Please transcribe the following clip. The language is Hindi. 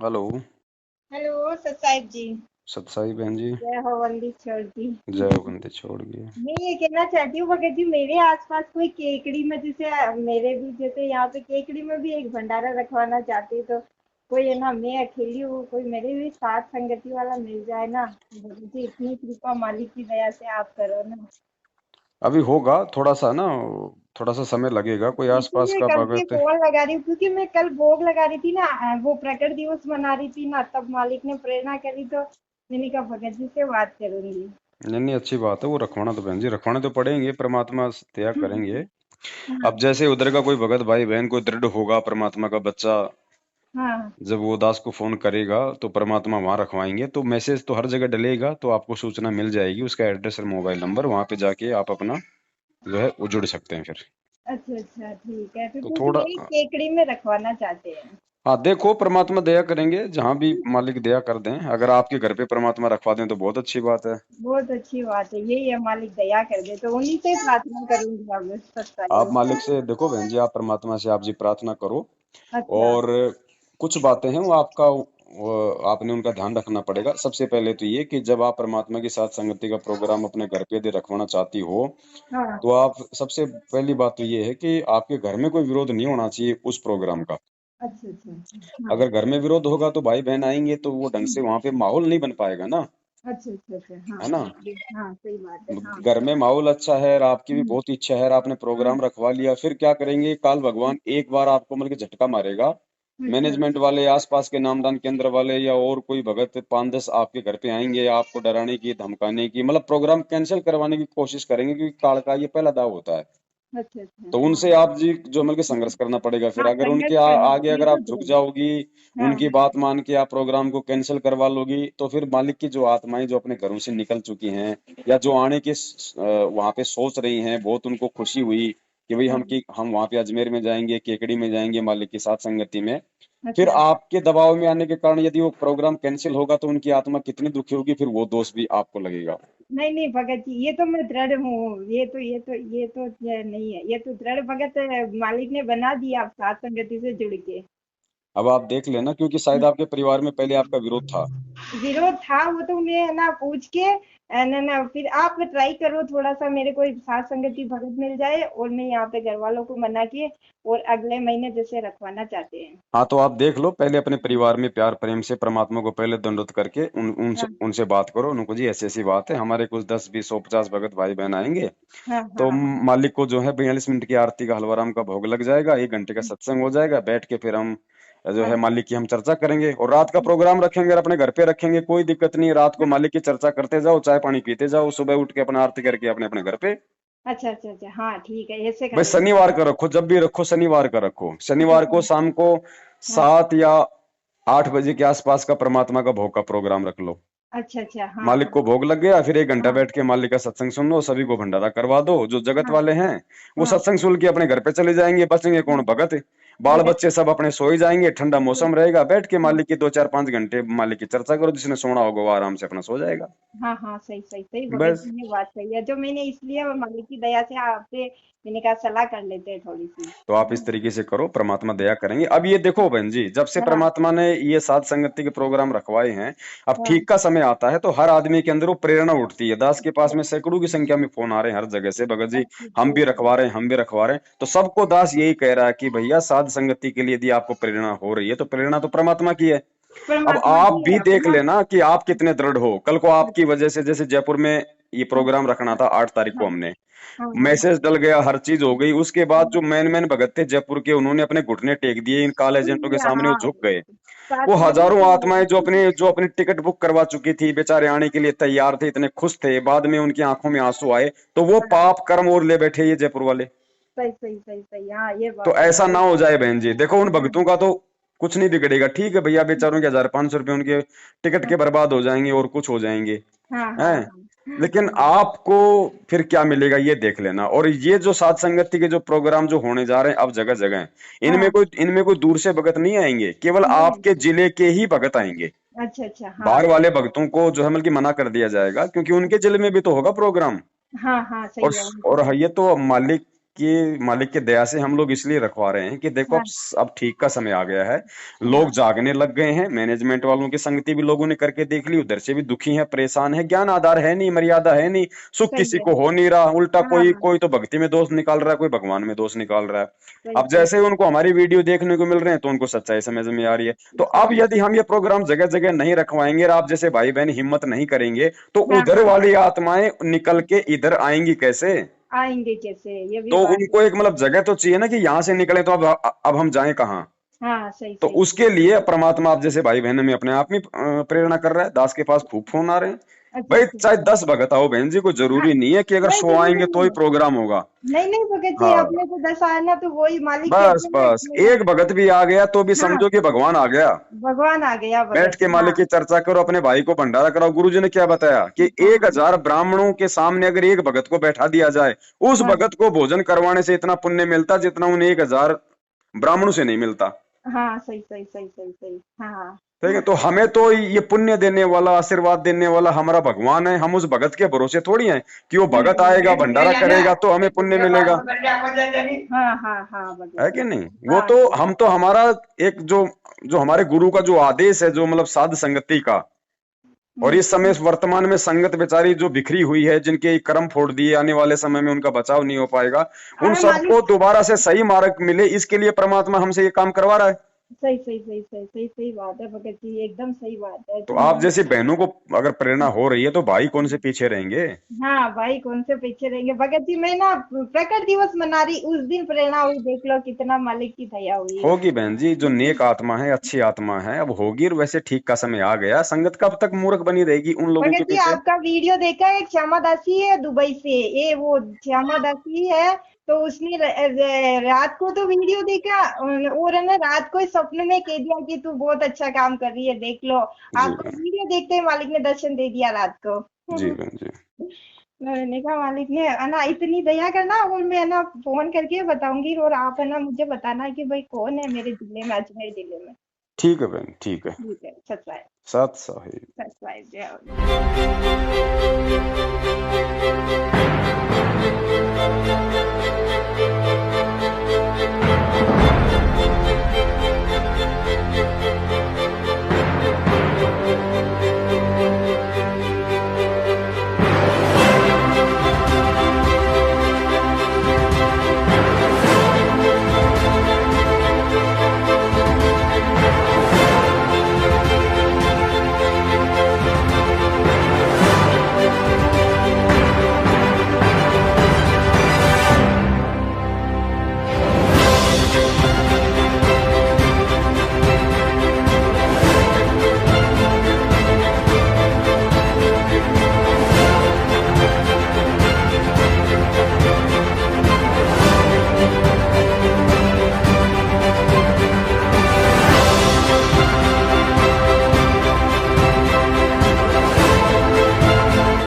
हेलो। हेलो सत्साहिब जी। सतसाई बहन जी। जय हो वंदी छोड़ दी। जय हो बंदे छोड़ गए। मैं ये कहना चाहती हूँ भगत जी, मेरे आसपास कोई केकड़ी में जैसे मेरे भी जैसे यहाँ पे केकड़ी में भी एक भंडारा रखवाना चाहती हूँ, तो कोई है ना, मैं अकेली हूँ, कोई मेरे भी साथ संगति वाला मिल जाए ना भगत जी, इतनी कृपा मालिक की दया से आप करो ना। अभी होगा थोड़ा सा ना, थोड़ा सा समय लगेगा, कोई आसपास इसीलिए का कल से भगत। कॉल लगा रही हूँ, क्योंकि मैं कल भोग लगा रही थी ना, वो प्रकट दिवस मना रही थी ना, तब मालिक ने प्रेरणा करी, तो मैंने कहा भगत जी से बात करूंगी। नहीं नहीं, अच्छी बात है, वो रखवाना तो बहन जी रखवाने तो पड़ेंगे, परमात्मा दया करेंगे। अब हाँ जैसे उधर का कोई भगत भाई बहन कोई दृढ़ होगा, परमात्मा का बच्चा, हाँ। जब वो दास को फोन करेगा तो परमात्मा वहां रखवाएंगे, तो मैसेज तो हर जगह डलेगा, तो आपको सूचना मिल जाएगी, उसका एड्रेस और मोबाइल नंबर, वहां पे जाके आप अपना जो है वो जुड़ सकते हैं फिर। अच्छा अच्छा, ठीक है, फिर तो क्योंकि थोड़ा, यही केकड़ी में रखवाना चाहते हैं। हाँ देखो, परमात्मा दया करेंगे, जहां भी मालिक दया कर दें, अगर आपके घर पे परमात्मा रखवा दें तो बहुत अच्छी बात है। बहुत अच्छी बात है, यही है, मालिक दया कर दे तो उन्हीं से ही प्रार्थना करूंगी अब सत्ता आप की। मालिक से देखो बहन जी, आप परमात्मा से आप जी प्रार्थना करो। अच्छा। और कुछ बातें हैं वो आपने उनका ध्यान रखना पड़ेगा। सबसे पहले तो ये कि जब आप परमात्मा के साथ संगति का प्रोग्राम अपने घर पे यदि रखवाना चाहती हो, हाँ। तो आप सबसे पहली बात तो ये है कि आपके घर में कोई विरोध नहीं होना चाहिए उस प्रोग्राम का। अच्छा अच्छा अच्छा, हाँ। अगर घर में विरोध होगा तो भाई बहन आएंगे तो वो ढंग से वहां पे माहौल नहीं बन पाएगा ना, अच्छा अच्छा अच्छा, हाँ है ना। हाँ हाँ, सही बात है, हाँ। घर में माहौल अच्छा है और आपकी भी हम्म, बहुत इच्छा है और आपने प्रोग्राम रखवा लिया, फिर क्या करेंगे, काल भगवान एक बार आपको मतलब कि झटका मारेगा। अच्छा। मैनेजमेंट वाले, आसपास के नामदान केंद्र वाले या और कोई भगत 5-10 आपके घर पे आएंगे, आपको डराने की, धमकाने की, मतलब प्रोग्राम कैंसिल करवाने की कोशिश करेंगे, क्योंकि काल का ये पहला दाव होता है। अच्छा अच्छा, तो हाँ उनसे आप जी जो मतलब कि संघर्ष करना पड़ेगा, फिर हाँ, अगर संघर्ष उनके करना आगे ये अगर तो आप झुक जरूर। जाओगी, हाँ उनकी बात मान के आप प्रोग्राम को कैंसिल करवा लोगी, तो फिर मालिक की जो आत्माएं जो अपने घरों से निकल चुकी हैं या जो आने के वहां पे सोच रही हैं, बहुत उनको खुशी हुई कि भाई हाँ। हम वहां पे अजमेर में जाएंगे, केकड़ी में जाएंगे मालिक की साथ संगति में, फिर अच्छा। आपके दबाव में आने के कारण यदि वो प्रोग्राम कैंसिल होगा तो उनकी आत्मा कितनी दुखी होगी, फिर वो दोष भी आपको लगेगा। नहीं नहीं भगत जी, ये तो मैं दृढ़ हूँ, ये नहीं है, ये तो दृढ़ भगत मालिक ने बना दिया आप सात संगति से जुड़ के। अब आप देख लेना, क्योंकि शायद आपके परिवार में पहले आपका विरोध था। विरोध था, वो तो मैं ना पूछ के ना ना, फिर आप ट्राई करो थोड़ा सा, मेरे को एक साथ संगति भगत मिल जाए, और मैं यहाँ पे घर वालों को मना के और अगले महीने जैसे रखवाना चाहते हैं। हाँ तो आप देख लो, पहले अपने परिवार में प्यार प्रेम से परमात्मा को पहले दंडोत करके उनसे हाँ उनसे बात करो, उनको जी ऐसी ऐसी बात है, हमारे कुछ 10 20 150 भगत भाई बहन आएंगे, हाँ तो हाँ मालिक को जो है 42 मिनट की आरती का हलवा राम का भोग लग जाएगा, 1 घंटे का सत्संग हो जाएगा, बैठ के फिर हम जो हाँ है मालिक की हम चर्चा करेंगे, और रात का प्रोग्राम रखेंगे और अपने घर पे रखेंगे, कोई दिक्कत नहीं है, रात को हाँ। मालिक की चर्चा करते जाओ, चाय पानी पीते जाओ, सुबह उठ के अपना आरती करके अपने अपने घर पे। अच्छा अच्छा अच्छा, हाँ ठीक है, ऐसे कर भाई लेंगे। शनिवार का रखो, जब भी रखो शनिवार का रखो, अच्छा शनिवार को शाम को हाँ। 7 या 8 बजे के आसपास का परमात्मा का भोग का प्रोग्राम रख लो। अच्छा अच्छा, हाँ मालिक हाँ को भोग लग गया, फिर 1 घंटा हाँ बैठ के मालिक का सत्संग सुन लो, सभी को भंडारा करवा दो, जो जगत हाँ वाले हैं वो हाँ। सत्संग सुन के अपने घर पे चले जाएंगे, बचेंगे कौन, भगत। बाल भगत। बच्चे सब अपने सो ही जाएंगे, ठंडा मौसम रहेगा, बैठ के मालिक की 2 4 5 घंटे मालिक की चर्चा करो, जिसने सोना होगा वो आराम से अपना सो जाएगा। हाँ हाँ, सही सही सही भगत बस। जी, ये बात सही है, जो मैंने इसलिए मालिक की दया से आपसे मैंने कहा सलाह कर लेते हैं थोड़ी सी। तो आप इस तरीके से करो, परमात्मा दया करेंगे। अब ये देखो बहन जी, जब से हाँ परमात्मा ने ये साध संगति के प्रोग्राम रखवाए हैं, अब हाँ। ठीक का समय आता है तो हर आदमी के अंदर वो प्रेरणा उठती है। दास के पास में सैकड़ों की संख्या में फोन आ रहे हैं हर जगह से, भगत जी अच्छा हम अच्छा भी अच्छा। रखवा रहे हैं, हम भी रखवा रहे हैं, तो सबको दास यही कह रहा है कि भैया साध संगति के लिए यदि आपको प्रेरणा हो रही है तो प्रेरणा तो परमात्मा की है। अब परमात्मा आप की भी है देख अपना। लेना कि आप कितने दृढ़ हो, कल को आपकी वजह से, जैसे जयपुर में ये हाँ प्रोग्राम रखना था 8 तारीख को, हाँ हमने हाँ हाँ हाँ मैसेज डल गया, हर चीज हो गई, उसके बाद हाँ। जो मैन मैन भगत थे जयपुर के, उन्होंने अपने घुटने टेक दिए, इन काल सुन एजेंटों के लिया, सामने वो हाँ। झुक गए। सात वो संगति हजारों सुन आत्माएं लिया। जो अपनी टिकट बुक करवा चुकी थी, बेचारे आने के लिए तैयार थे, इतने खुश थे, बाद में उनकी आंखों में आंसू आए, तो वो हाँ, पाप कर्म और ले बैठे ये जयपुर वाले। सही सही सही सही, हाँ ये तो बात है, ऐसा ये ना हो बात जाए है। बहन जी, देखो उन हाँ भक्तों का तो कुछ नहीं बिगड़ेगा, ठीक है भैया, बेचारों के 1,000 500 रुपए उनके टिकट के बर्बाद हो जाएंगे और कुछ हो जाएंगे, हाँ हाँ हैं, हाँ लेकिन हाँ आपको फिर क्या मिलेगा ये देख लेना। और ये जो सात संगति के जो प्रोग्राम जो होने जा रहे हैं अब जगह जगह, हाँ। इनमें कोई दूर से भगत नहीं आएंगे, केवल नहीं। आपके जिले के ही भगत आएंगे। अच्छा अच्छा, हाँ बाहर वाले भक्तों को जो है मतलब कि मना कर दिया जाएगा, क्योंकि उनके जिले में भी तो होगा प्रोग्राम। हाँ हाँ, और सही है और उनका। ये तो मालिक की मालिक की दया से हम लोग इसलिए रखवा रहे हैं कि देखो हाँ अब ठीक का समय आ गया है, हाँ लोग जागने लग गए हैं, मैनेजमेंट वालों की संगति भी लोगों ने करके देख ली, उधर से भी दुखी है, परेशान है, ज्ञान आधार है नहीं, मर्यादा है नहीं, सुख सही किसी है। को हो नहीं रहा, उल्टा हाँ कोई कोई तो भक्ति में दोष निकाल रहा है, कोई भगवान में दोष निकाल रहा है। सही अब सही जैसे ही उनको हमारी वीडियो देखने को मिल रहे हैं तो उनको सच्चाई समझ में आ रही है। तो अब सही। यदि हम ये प्रोग्राम जगह जगह नहीं रखवाएंगे और आप जैसे भाई बहन हिम्मत नहीं करेंगे तो हाँ उधर हाँ वाली आत्माएं निकल के इधर आएंगी कैसे? आएंगे कैसे, ये भी तो बात है। उनको एक मतलब जगह तो चाहिए ना कि यहाँ से निकले, तो अब हम जाएं कहाँ? हाँ सही तो सही। उसके लिए परमात्मा आप जैसे भाई बहन में अपने आप में प्रेरणा कर रहा है। दास के पास खूब फोन आ रहे हैं। अच्छा भाई अच्छा चाहे अच्छा। 10 भगत आओ बहन जी, कोई हाँ जरूरी नहीं है कि अगर नहीं 100 जरूरी आएंगे तो ही नहीं। प्रोग्राम होगा। नहीं नहीं भगत जी, हाँ, अपने को 10 आना तो वही मालिक बस कहते हैं बस अपने को। एक भगत भी आ गया तो भी हाँ समझो कि भगवान आ गया। भगवान आ गया बैठ भगत के जी। हाँ मालिक की चर्चा करो, अपने भाई को भंडारा कराओ। गुरु जी ने क्या बताया कि हाँ 1000 ब्राह्मणों के सामने अगर एक भगत को बैठा दिया जाए, उस हाँ भगत को भोजन करवाने से इतना पुण्य मिलता जितना उन 1000 ब्राह्मणों से नहीं मिलता। हाँ सही सही सही सही सही। हाँ ठीक है, तो हमें तो ये पुण्य देने वाला, आशीर्वाद देने वाला हमारा भगवान है। हम उस भगत के भरोसे थोड़ी हैं कि वो भगत आएगा भंडारा करेगा तो हमें पुण्य मिलेगा, हाँ हाँ हाँ भगत है जी। कि नहीं? वो हाँ तो सही। हम तो हमारा एक जो जो हमारे गुरु का जो आदेश है, जो मतलब साध संगति का। और इस समय हम्म। वर्तमान में संगत बेचारी जो बिखरी हुई है, जिनके कर्म फोड़ दिए, आने वाले समय में उनका बचाव नहीं हो पाएगा, उन अरे सबको मालिक। दोबारा से सही मार्ग मिले, इसके लिए परमात्मा हमसे ये काम करवा रहा है। सही सही सही सही सही सही बात है भगत जी, एकदम सही बात है तो तो आप मैं। जैसी बहनों को अगर प्रेरणा हो रही है तो भाई कौन से पीछे रहेंगे? हाँ भाई कौन से पीछे रहेंगे भगत जी। मैं ना प्रकट दिवस मना रही, उस दिन प्रेरणा हुई, देख लो कितना मालिक की दया हुई है। होगी बहन जी, जो नेक आत्मा है, अच्छी आत्मा है, अब होगी। और वैसे ठीक का समय आ गया, संगत कब तक मूर्ख बनी रहेगी उन लोगों के भगत जी पीछे? आपका वीडियो देखा है, एक श्यामा दासी है दुबई से, ये वो श्यामा दासी है। तो उसने रात को तो वीडियो देखा, और है ना रात को ही सपने में कह दिया कि तू बहुत अच्छा काम कर रही है, देख लो। जी आपका बहन, वीडियो देखते ही मालिक ने दर्शन दे दिया रात को। जी बहन जी। मैंने कहा मालिक ने है ना इतनी दया करना, और मैं है ना फोन करके बताऊंगी, और आप है ना मुझे बताना कि भाई कौन है मेरे जिले में, अजमेर जिले में। ठीक है बहन, ठीक है। ठीक है, सच। सत साहिब। सच जय हो।